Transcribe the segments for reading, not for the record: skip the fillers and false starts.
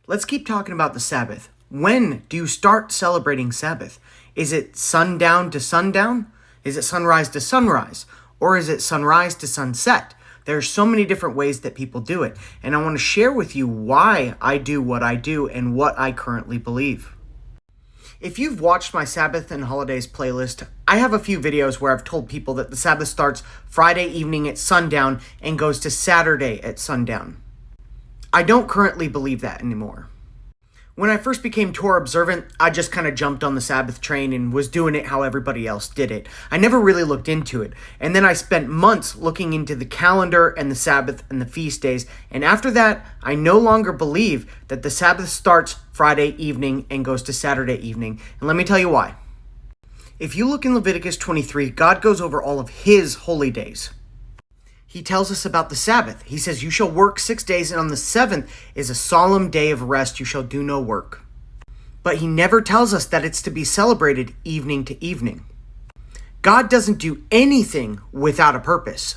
Let's keep talking about the Sabbath. When do you start celebrating Sabbath? Is it sundown to sundown? Is it sunrise to sunrise? Or is it sunrise to sunset? There are so many different ways that people do it, and I want to share with you why I do what I do and what I currently believe. If you've watched my Sabbath and Holidays playlist, I have a few videos where I've told people that the Sabbath starts Friday evening at sundown and goes to Saturday at sundown. I don't currently believe that anymore. When I first became Torah observant, I just kind of jumped on the Sabbath train and was doing it how everybody else did it. I never really looked into it. And then I spent months looking into the calendar and the Sabbath and the feast days. And after that, I no longer believe that the Sabbath starts Friday evening and goes to Saturday evening. And let me tell you why. If you look in Leviticus 23, God goes over all of his holy days. He tells us about the Sabbath. He says, "You shall work 6 days, and on the seventh is a solemn day of rest. You shall do no work." But he never tells us that it's to be celebrated evening to evening. God doesn't do anything without a purpose.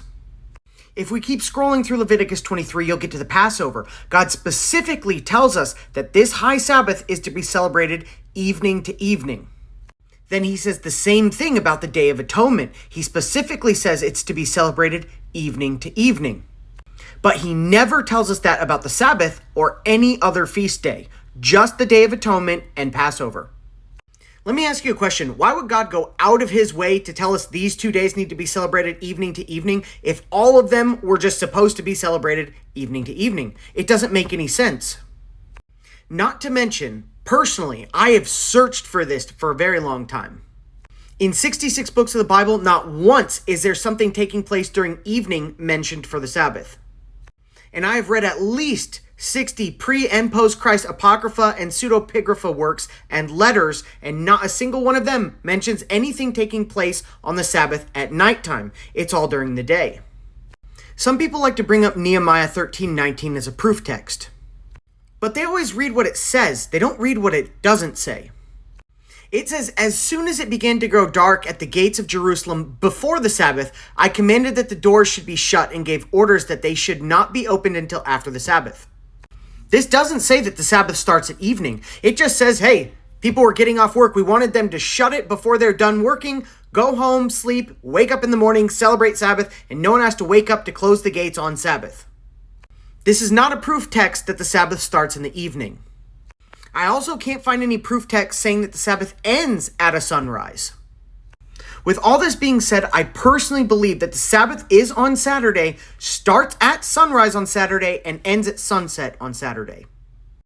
If we keep scrolling through Leviticus 23, you'll get to the Passover. God specifically tells us that this high Sabbath is to be celebrated evening to evening. Then he says the same thing about the Day of Atonement. He specifically says it's to be celebrated evening to evening. But he never tells us that about the Sabbath or any other feast day, just the Day of Atonement and Passover. Let me ask you a question. Why would God go out of his way to tell us these 2 days need to be celebrated evening to evening if all of them were just supposed to be celebrated evening to evening? It doesn't make any sense. Not to mention, personally, I have searched for this for a very long time. In 66 books of the Bible, not once is there something taking place during evening mentioned for the Sabbath. And I have read at least 60 pre- and post-Christ apocrypha and pseudepigrapha works and letters, and not a single one of them mentions anything taking place on the Sabbath at nighttime. It's all during the day. Some people like to bring up Nehemiah 13:19 as a proof text. But they always read what it says. They don't read what it doesn't say. It says, "As soon as it began to grow dark at the gates of Jerusalem before the Sabbath, I commanded that the doors should be shut and gave orders that they should not be opened until after the Sabbath." This doesn't say that the Sabbath starts at evening. It just says, hey, people were getting off work. We wanted them to shut it before they're done working, go home, sleep, wake up in the morning, celebrate Sabbath, and no one has to wake up to close the gates on Sabbath. This is not a proof text that the Sabbath starts in the evening. I also can't find any proof text saying that the Sabbath ends at a sunrise. With all this being said, I personally believe that the Sabbath is on Saturday, starts at sunrise on Saturday, and ends at sunset on Saturday.